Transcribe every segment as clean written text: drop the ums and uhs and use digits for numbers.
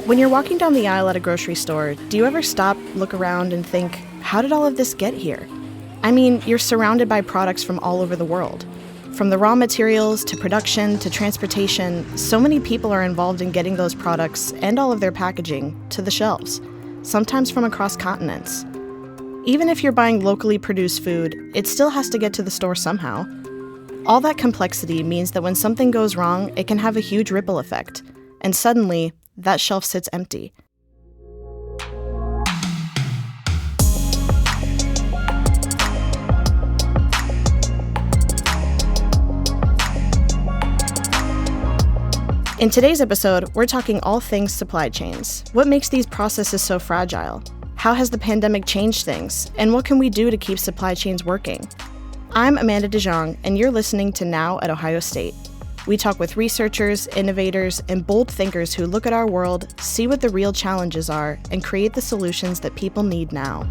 When you're walking down the aisle at a grocery store, do you ever stop, look around, and think, how did all of this get here? I mean, you're surrounded by products from all over the world. From the raw materials to production to transportation, so many people are involved in getting those products and all of their packaging to the shelves, sometimes from across continents. Even if you're buying locally produced food, it still has to get to the store somehow. All that complexity means that when something goes wrong, it can have a huge ripple effect, and suddenly, that shelf sits empty. In today's episode, we're talking all things supply chains. What makes these processes so fragile? How has the pandemic changed things? And what can we do to keep supply chains working? I'm Amanda DeJong, and you're listening to Now at Ohio State. We talk with researchers, innovators, and bold thinkers who look at our world, see what the real challenges are, and create the solutions that people need now.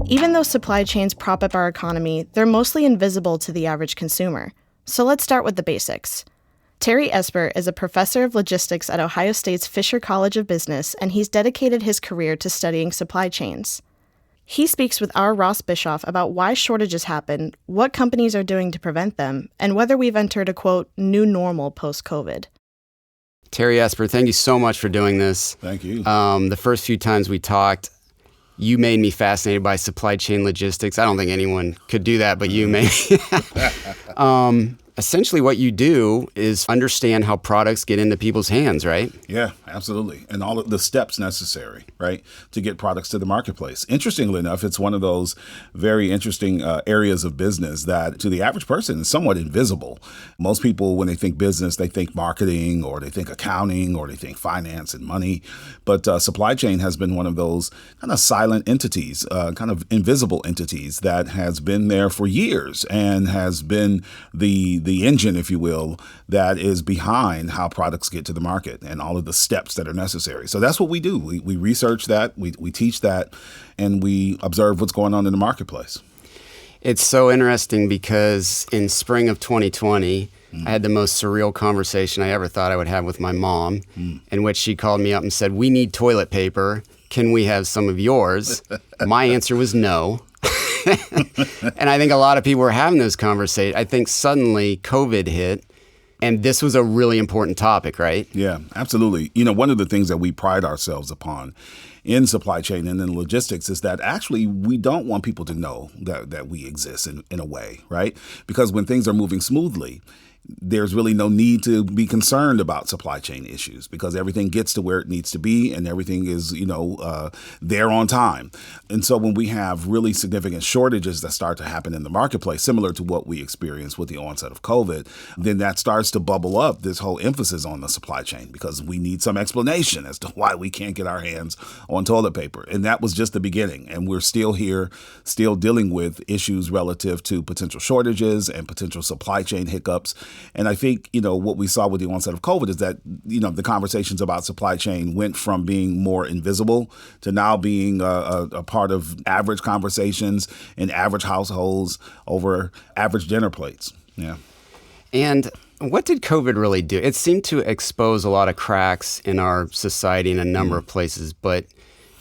Even though supply chains prop up our economy, they're mostly invisible to the average consumer. So let's start with the basics. Terry Esper is a professor of logistics at Ohio State's Fisher College of Business, and he's dedicated his career to studying supply chains. He speaks with our Ross Bischoff about why shortages happen, what companies are doing to prevent them, and whether we've entered a, quote, new normal post-COVID. Terry Esper, thank you so much for doing this. Thank you. The first few times we talked, you made me fascinated by supply chain logistics. I don't think anyone could do that, but you made me. Essentially what you do is understand how products get into people's hands, right? Yeah, absolutely. And all of the steps necessary, right, to get products to the marketplace. Interestingly enough, it's one of those very interesting areas of business that to the average person is somewhat invisible. Most people, when they think business, they think marketing or they think accounting or they think finance and money. But supply chain has been one of those kind of silent entities, kind of invisible entities that has been there for years and has been the engine, if you will, that is behind how products get to the market and all of the steps that are necessary. So that's what we do. We research that, we teach that, and we observe what's going on in the marketplace. It's so interesting because in spring of 2020, I had the most surreal conversation I ever thought I would have with my mom, in which she called me up and said, "We need toilet paper. Can we have some of yours?" My answer was no. And I think a lot of people were having those conversations. I think suddenly COVID hit, and this was a really important topic, right? Yeah, absolutely. You know, one of the things that we pride ourselves upon in supply chain and in logistics is that actually we don't want people to know that we exist in a way, right? Because when things are moving smoothly, there's really no need to be concerned about supply chain issues because everything gets to where it needs to be and everything is, there on time. And so when we have really significant shortages that start to happen in the marketplace, similar to what we experienced with the onset of COVID, then that starts to bubble up this whole emphasis on the supply chain because we need some explanation as to why we can't get our hands on toilet paper. And that was just the beginning. And we're still here, still dealing with issues relative to potential shortages and potential supply chain hiccups. And I think, what we saw with the onset of COVID is that, the conversations about supply chain went from being more invisible to now being a part of average conversations in average households over average dinner plates. Yeah. And what did COVID really do? It seemed to expose a lot of cracks in our society in a number of places, but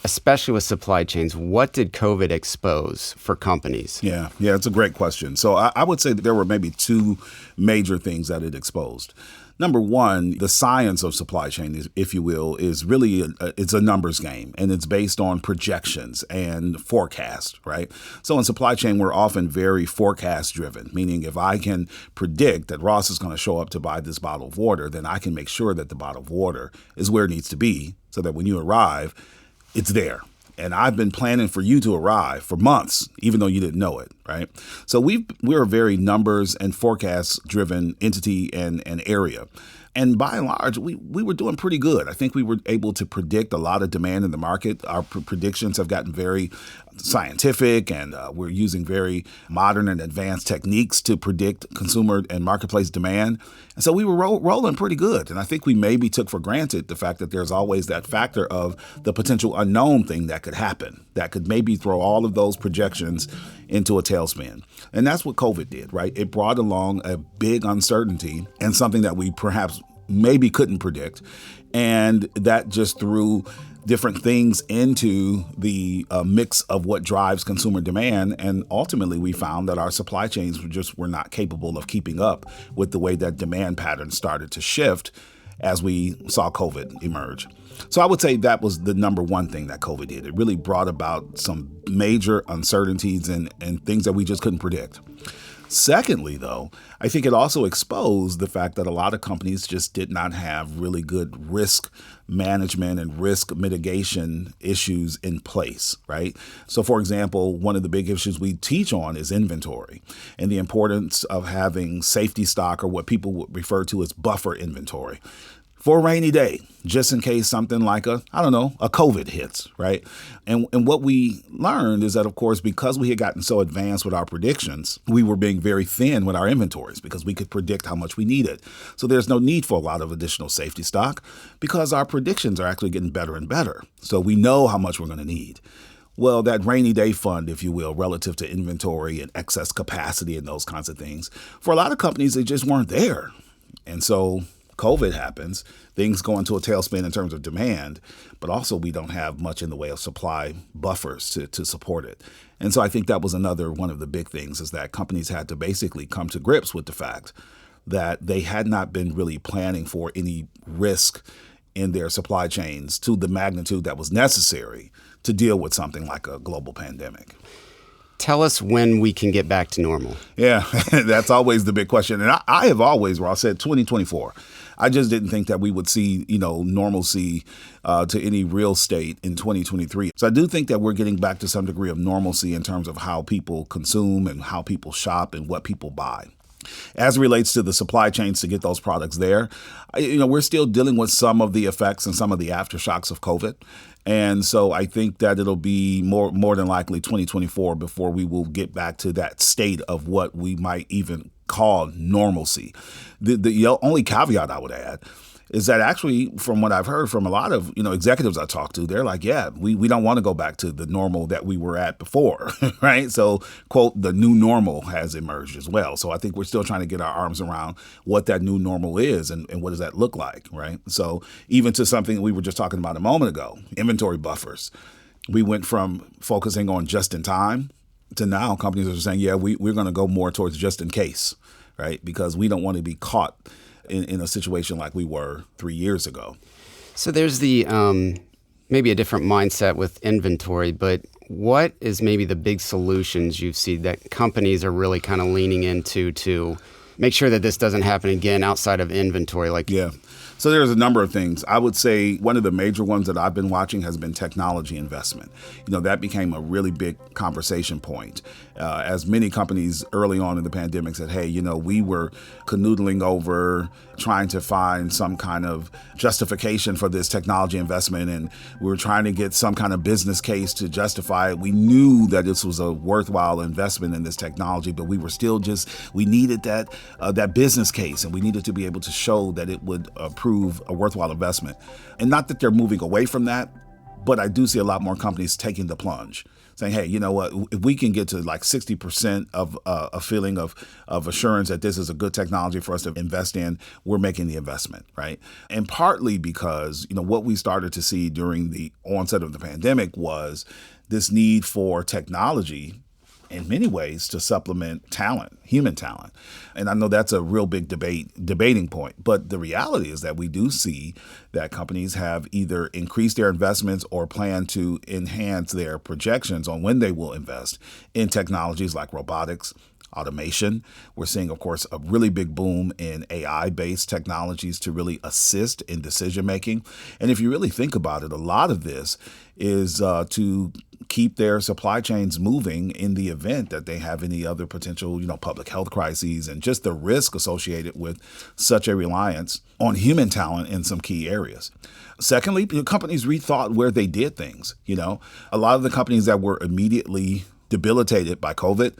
especially with supply chains, what did COVID expose for companies? Yeah, it's a great question. So I would say that there were maybe two major things that it exposed. Number one, the science of supply chain, if you will, is really it's a numbers game, and it's based on projections and forecast, right? So in supply chain, we're often very forecast driven, meaning if I can predict that Ross is going to show up to buy this bottle of water, then I can make sure that the bottle of water is where it needs to be so that when you arrive, it's there. And I've been planning for you to arrive for months, even though you didn't know it, right? So we're a very numbers and forecast driven entity and area. And by and large, we were doing pretty good. I think we were able to predict a lot of demand in the market. Our predictions have gotten very scientific, and we're using very modern and advanced techniques to predict consumer and marketplace demand. And so we were rolling pretty good. And I think we maybe took for granted the fact that there's always that factor of the potential unknown thing that could happen, that could maybe throw all of those projections into a tailspin. And that's what COVID did, right? It brought along a big uncertainty and something that we perhaps maybe couldn't predict. And that just threw different things into the mix of what drives consumer demand. And ultimately, we found that our supply chains were not capable of keeping up with the way that demand patterns started to shift as we saw COVID emerge. So I would say that was the number one thing that COVID did. It really brought about some major uncertainties and things that we just couldn't predict. Secondly, though, I think it also exposed the fact that a lot of companies just did not have really good risk management and risk mitigation issues in place, right? So, for example, one of the big issues we teach on is inventory and the importance of having safety stock, or what people would refer to as buffer inventory, for a rainy day, just in case something like a COVID hits, right? And what we learned is that, of course, because we had gotten so advanced with our predictions, we were being very thin with our inventories because we could predict how much we needed. So there's no need for a lot of additional safety stock because our predictions are actually getting better and better. So we know how much we're going to need. Well, that rainy day fund, if you will, relative to inventory and excess capacity and those kinds of things, for a lot of companies, they just weren't there. And so COVID happens, things go into a tailspin in terms of demand, but also we don't have much in the way of supply buffers to support it. And so I think that was another one of the big things, is that companies had to basically come to grips with the fact that they had not been really planning for any risk in their supply chains to the magnitude that was necessary to deal with something like a global pandemic. Tell us when we can get back to normal. Yeah, that's always the big question. And I have always, Ross, said 2024. I just didn't think that we would see, normalcy to any real state in 2023. So I do think that we're getting back to some degree of normalcy in terms of how people consume and how people shop and what people buy. As it relates to the supply chains to get those products there, we're still dealing with some of the effects and some of the aftershocks of COVID. And so I think that it'll be more than likely 2024 before we will get back to that state of what we might even call normalcy. The only caveat I would add is that actually, from what I've heard from a lot of executives I talk to, they're like, yeah, we don't want to go back to the normal that we were at before, right? So, quote, the new normal has emerged as well. So I think we're still trying to get our arms around what that new normal is and what does that look like, right? So even to something that we were just talking about a moment ago, inventory buffers. We went from focusing on just in time to now companies are saying, yeah, we're going to go more towards just in case, right? Because we don't want to be caught in a situation like we were 3 years ago. So there's the maybe a different mindset with inventory, but what is maybe the big solutions you've seen that companies are really kind of leaning into to make sure that this doesn't happen again outside of inventory? Yeah. So there's a number of things. I would say one of the major ones that I've been watching has been technology investment. That became a really big conversation point as many companies early on in the pandemic said, hey, we were canoodling over trying to find some kind of justification for this technology investment, and we were trying to get some kind of business case to justify it. We knew that this was a worthwhile investment in this technology, but we were still we needed that business case, and we needed to be able to show that it would prove a worthwhile investment. And not that they're moving away from that, but I do see a lot more companies taking the plunge, saying, hey, you know what, if we can get to like 60% of a feeling of assurance that this is a good technology for us to invest in, we're making the investment, right? And partly because, what we started to see during the onset of the pandemic was this need for technology in many ways to supplement talent, human talent. And I know that's a real big debating point. But the reality is that we do see that companies have either increased their investments or plan to enhance their projections on when they will invest in technologies like robotics, automation. We're seeing, of course, a really big boom in AI-based technologies to really assist in decision making. And if you really think about it, a lot of this is to keep their supply chains moving in the event that they have any other potential, public health crises, and just the risk associated with such a reliance on human talent in some key areas. Secondly, companies rethought where they did things. A lot of the companies that were immediately debilitated by COVID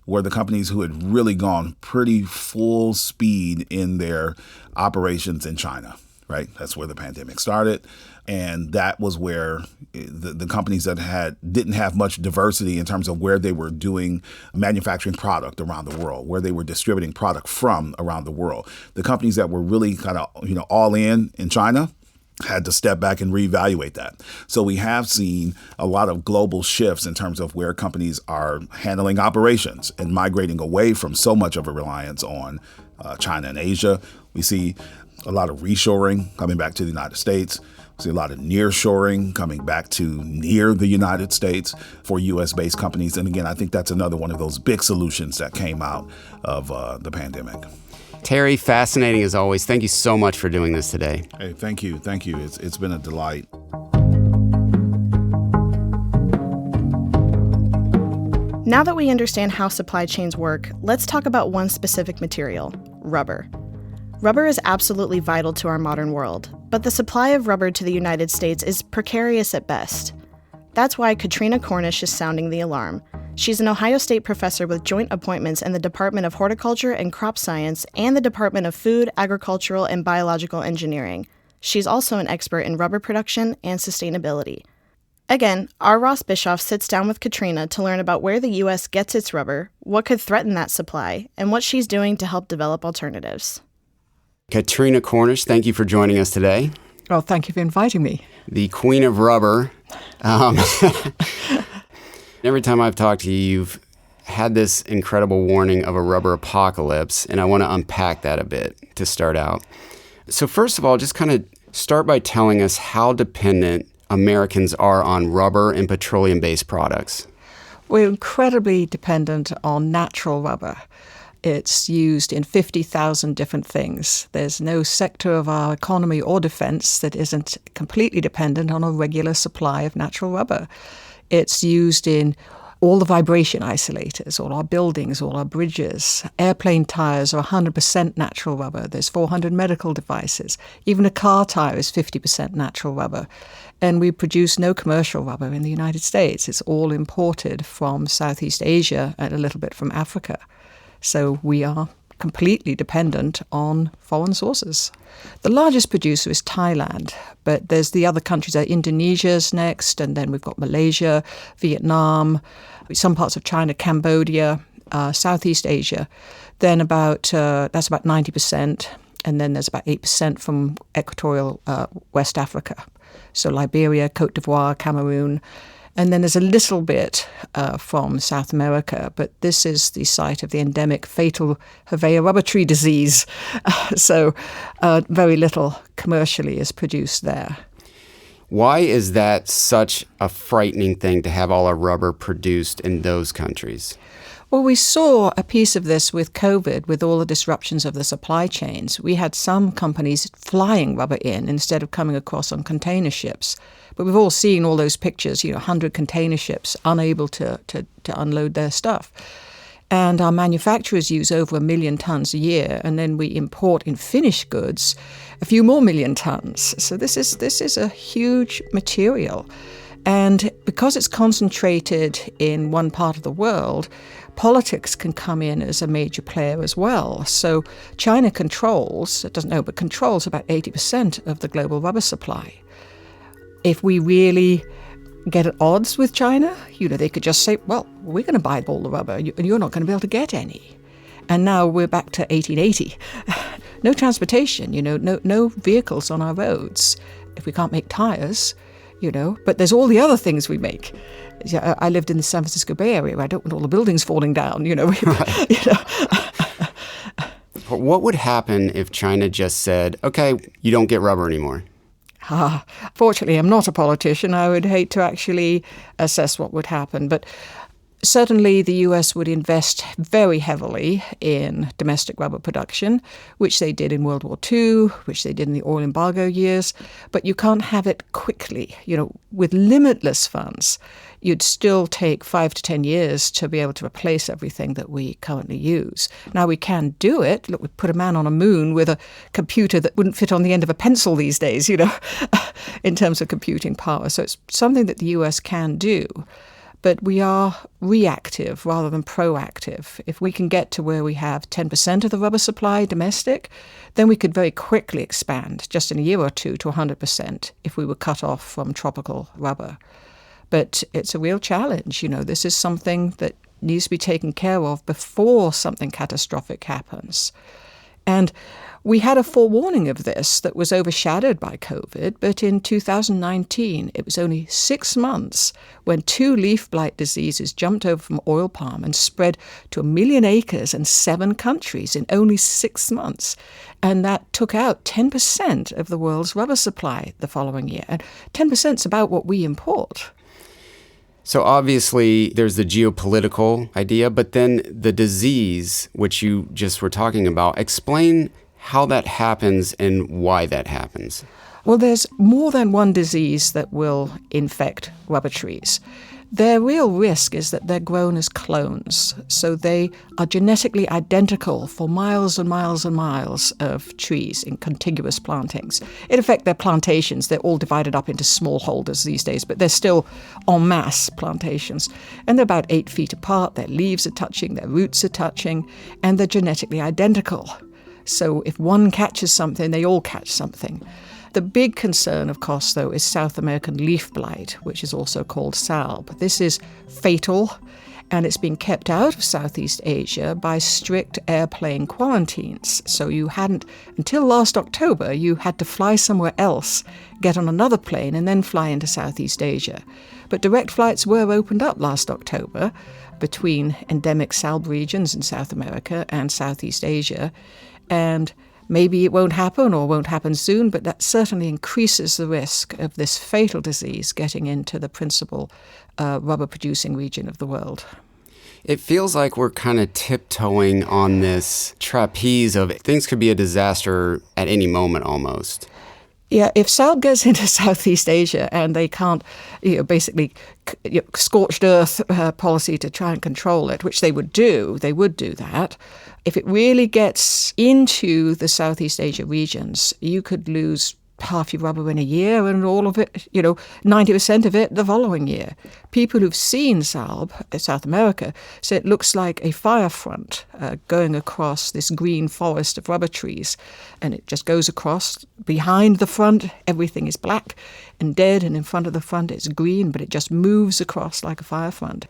were the companies who had really gone pretty full speed in their operations in China, right? That's where the pandemic started. And that was where the companies that didn't have much diversity in terms of where they were doing manufacturing product around the world, where they were distributing product from around the world. The companies that were really kind of, all in China had to step back and reevaluate that. So we have seen a lot of global shifts in terms of where companies are handling operations and migrating away from so much of a reliance on China and Asia. We see a lot of reshoring coming back to the United States. We see a lot of nearshoring coming back to near the United States for U.S.-based companies. And again, I think that's another one of those big solutions that came out of the pandemic. Terry, fascinating as always. Thank you so much for doing this today. Hey, thank you. Thank you. It's been a delight. Now that we understand how supply chains work, let's talk about one specific material, rubber. Rubber is absolutely vital to our modern world, but the supply of rubber to the United States is precarious at best. That's why Katrina Cornish is sounding the alarm. She's an Ohio State professor with joint appointments in the Department of Horticulture and Crop Science and the Department of Food, Agricultural, and Biological Engineering. She's also an expert in rubber production and sustainability. Again, our Ross Bischoff sits down with Katrina to learn about where the U.S. gets its rubber, what could threaten that supply, and what she's doing to help develop alternatives. Katrina Cornish, thank you for joining us today. Well, thank you for inviting me. The queen of rubber. Every time I've talked to you, you've had this incredible warning of a rubber apocalypse, and I want to unpack that a bit to start out. So first of all, just kind of start by telling us how dependent Americans are on rubber and petroleum-based products. We're incredibly dependent on natural rubber. It's used in 50,000 different things. There's no sector of our economy or defense that isn't completely dependent on a regular supply of natural rubber. It's used in all the vibration isolators, all our buildings, all our bridges. Airplane tires are 100% natural rubber. There's 400 medical devices. Even a car tire is 50% natural rubber. And we produce no commercial rubber in the United States. It's all imported from Southeast Asia and a little bit from Africa. So we are completely dependent on foreign sources. The largest producer is Thailand, but there's the other countries. Indonesia's next, and then we've got Malaysia, Vietnam, some parts of China, Cambodia, Southeast Asia. Then that's about 90%, and then there's about 8% from equatorial West Africa. So Liberia, Cote d'Ivoire, Cameroon. And then there's a little bit from South America, but this is the site of the endemic fatal Hevea rubber tree disease. So very little commercially is produced there. Why is that such a frightening thing to have all our rubber produced in those countries? Well, we saw a piece of this with COVID, with all the disruptions of the supply chains. We had some companies flying rubber in instead of coming across on container ships. But we've all seen all those pictures, 100 container ships unable to unload their stuff. And our manufacturers use over 1 million tons a year, and then we import in finished goods a few more million tons. So this is a huge material. And because it's concentrated in one part of the world, politics can come in as a major player as well. So China controls about 80% of the global rubber supply. If we really get at odds with China, they could just say, well, we're going to buy all the rubber and you're not going to be able to get any. And now we're back to 1880. No transportation, no vehicles on our roads. If we can't make tires, but there's all the other things we make. I lived in the San Francisco Bay Area where I don't want all the buildings falling down, Right. What would happen if China just said, okay, you don't get rubber anymore? Fortunately, I'm not a politician. I would hate to actually assess what would happen. But certainly the US would invest very heavily in domestic rubber production, which they did in World War II, which they did in the oil embargo years. But you can't have it quickly. With limitless funds, you'd still take 5 to 10 years to be able to replace everything that we currently use. Now, we can do it. Look, we put a man on a moon with a computer that wouldn't fit on the end of a pencil these days, in terms of computing power. So it's something that the US can do. But we are reactive rather than proactive. If we can get to where we have 10% of the rubber supply domestic, then we could very quickly expand, just in a year or two, to 100% if we were cut off from tropical rubber. But it's a real challenge. This is something that needs to be taken care of before something catastrophic happens. And we had a forewarning of this that was overshadowed by COVID, but in 2019, it was only 6 months when 2 leaf blight diseases jumped over from oil palm and spread to 1 million acres and 7 countries in only 6 months. And that took out 10% of the world's rubber supply the following year. And 10% is about what we import. So obviously there's the geopolitical idea, but then the disease, which you just were talking about, explain how that happens and why that happens. Well, there's more than one disease that will infect rubber trees. Their real risk is that they're grown as clones, so they are genetically identical for miles and miles and miles of trees in contiguous plantings. In effect, they're plantations. They're all divided up into smallholders these days, but they're still en masse plantations. And they're about 8 feet apart. Their leaves are touching, their roots are touching, and they're genetically identical. So if one catches something, they all catch something. The big concern, of course, though, is South American leaf blight, which is also called SALB. This is fatal, and it's being kept out of Southeast Asia by strict airplane quarantines. So you hadn't, until last October, you had to fly somewhere else, get on another plane, and then fly into Southeast Asia. But direct flights were opened up last October between endemic SALB regions in South America and Southeast Asia, and maybe it won't happen or won't happen soon, but that certainly increases the risk of this fatal disease getting into the principal rubber-producing region of the world. It feels like we're kind of tiptoeing on this trapeze of things could be a disaster at any moment almost. Yeah, if SALB gets into Southeast Asia and they can't, basically scorched earth policy to try and control it, which they would do that. If it really gets into the Southeast Asia regions, you could lose half your rubber in a year and all of it, 90% of it the following year. People who've seen SALB, South America, say it looks like a fire front going across this green forest of rubber trees. And it just goes across. Behind the front, everything is black and dead, and in front of the front it's green, but it just moves across like a fire front.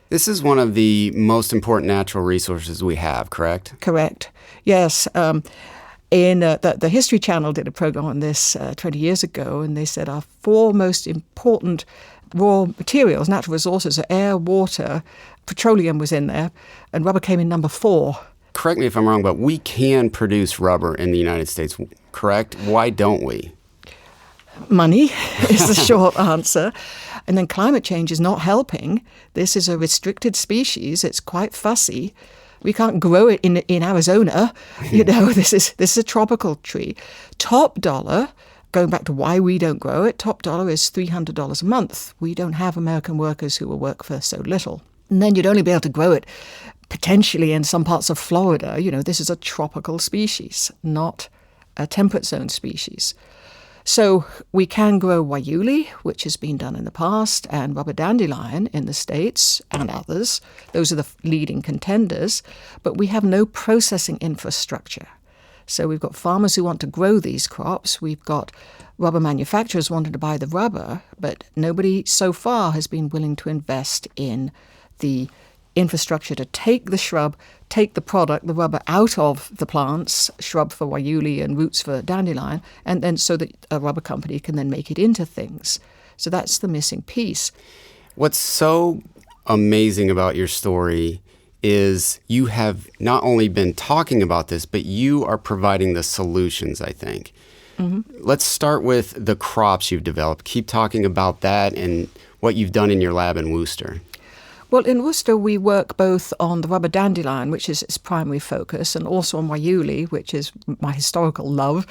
This is one of the most important natural resources we have, correct? Correct. Yes. The History Channel did a program on this 20 years ago, and they said our 4 most important raw materials, natural resources, are air, water, petroleum was in there, and rubber came in number 4. Correct me if I'm wrong, but we can produce rubber in the United States, correct? Why don't we? Money is the short answer. And then climate change is not helping. This is a restricted species. It's quite fussy. We can't grow it in Arizona. This is a tropical tree. Top dollar, going back to why we don't grow it, top dollar is $300 a month. We don't have American workers who will work for so little. And then you'd only be able to grow it potentially in some parts of Florida. This is a tropical species, not a temperate zone species. So we can grow wayuli, which has been done in the past, and rubber dandelion in the States and others. Those are the leading contenders. But we have no processing infrastructure. So we've got farmers who want to grow these crops. We've got rubber manufacturers wanting to buy the rubber, but nobody so far has been willing to invest in the infrastructure to take the shrub, take the product, the rubber, out of the plants, shrub for wayuli and roots for dandelion, and then so that a rubber company can then make it into things. So that's the missing piece. What's so amazing about your story is you have not only been talking about this, but you are providing the solutions, I think. Mm-hmm. Let's start with the crops you've developed. Keep talking about that and what you've done in your lab in Worcester. Well, in Worcester, we work both on the rubber dandelion, which is its primary focus, and also on wayuli, which is my historical love,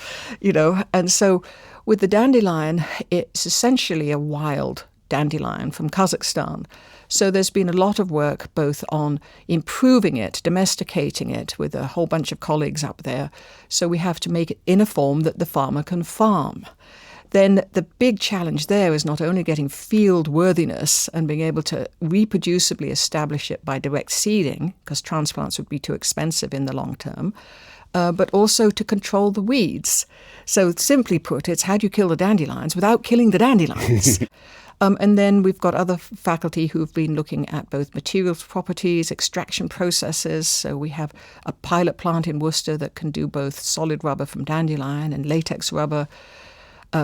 And so with the dandelion, it's essentially a wild dandelion from Kazakhstan. So there's been a lot of work both on improving it, domesticating it with a whole bunch of colleagues up there. So we have to make it in a form that the farmer can farm. then the big challenge there is not only getting field worthiness and being able to reproducibly establish it by direct seeding, because transplants would be too expensive in the long term, but also to control the weeds. So simply put, it's how do you kill the dandelions without killing the dandelions? And then we've got other faculty who've been looking at both materials properties, extraction processes. So we have a pilot plant in Worcester that can do both solid rubber from dandelion and latex rubber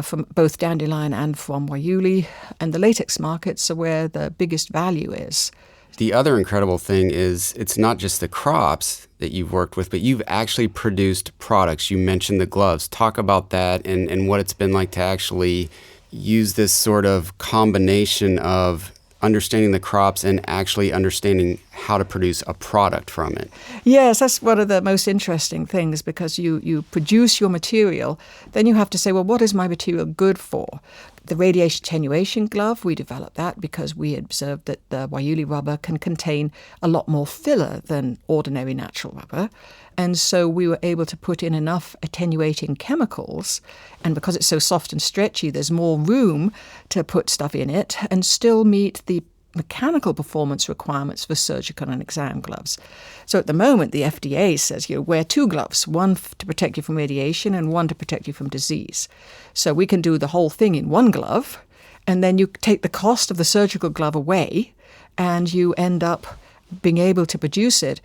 from both dandelion and from Waiuli. And the latex markets are where the biggest value is. The other incredible thing is it's not just the crops that you've worked with, but you've actually produced products. You mentioned the gloves. Talk about that and what it's been like to actually use this sort of combination of understanding the crops and actually understanding how to produce a product from it. Yes, that's one of the most interesting things, because you produce your material, then you have to say, well, what is my material good for? The radiation attenuation glove, we developed that because we observed that the Waiuli rubber can contain a lot more filler than ordinary natural rubber. And so we were able to put in enough attenuating chemicals, and because it's so soft and stretchy, there's more room to put stuff in it and still meet the mechanical performance requirements for surgical and exam gloves. So at the moment, the FDA says you wear 2 gloves, one to protect you from radiation and one to protect you from disease. So we can do the whole thing in one glove, and then you take the cost of the surgical glove away, and you end up being able to produce it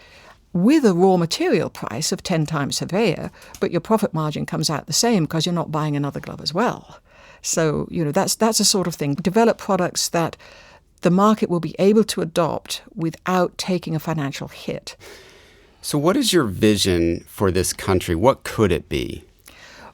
with a raw material price of 10 times Surveyor, but your profit margin comes out the same because you're not buying another glove as well. So, that's a sort of thing. Develop products that the market will be able to adopt without taking a financial hit. So what is your vision for this country? What could it be?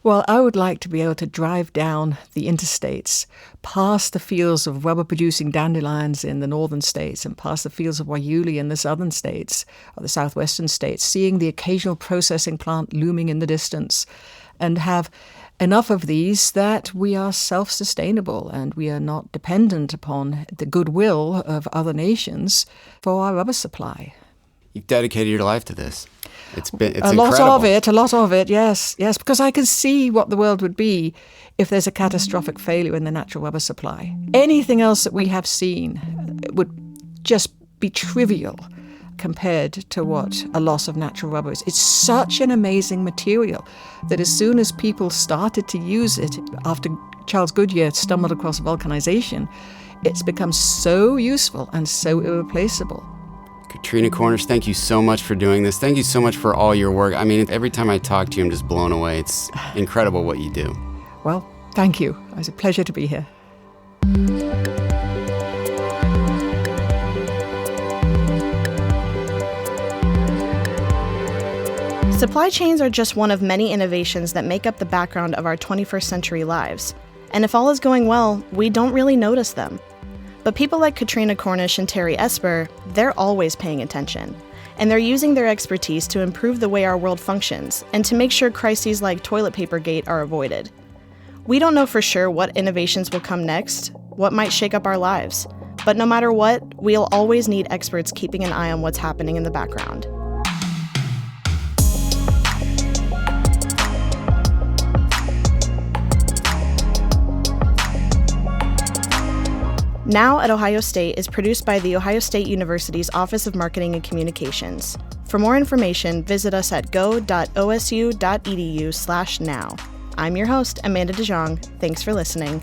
Well, I would like to be able to drive down the interstates, past the fields of rubber-producing dandelions in the northern states and past the fields of Waiuli in the southern states, or the southwestern states, seeing the occasional processing plant looming in the distance, and have enough of these that we are self-sustainable and we are not dependent upon the goodwill of other nations for our rubber supply. You've dedicated your life to this. It's a lot of it, yes, because I can see what the world would be if there's a catastrophic failure in the natural rubber supply. Anything else that we have seen would just be trivial compared to what a loss of natural rubber is. It's such an amazing material that as soon as people started to use it after Charles Goodyear stumbled across vulcanization, it's become so useful and so irreplaceable. Katrina Cornish, thank you so much for doing this. Thank you so much for all your work. I mean, every time I talk to you, I'm just blown away. It's incredible what you do. Well, thank you. It was a pleasure to be here. Supply chains are just one of many innovations that make up the background of our 21st century lives. And if all is going well, we don't really notice them. But people like Katrina Cornish and Terry Esper, they're always paying attention. And they're using their expertise to improve the way our world functions and to make sure crises like toilet paper gate are avoided. We don't know for sure what innovations will come next, what might shake up our lives. But no matter what, we'll always need experts keeping an eye on what's happening in the background. Now at Ohio State is produced by The Ohio State University's Office of Marketing and Communications. For more information, visit us at go.osu.edu/now. I'm your host, Amanda DeJong. Thanks for listening.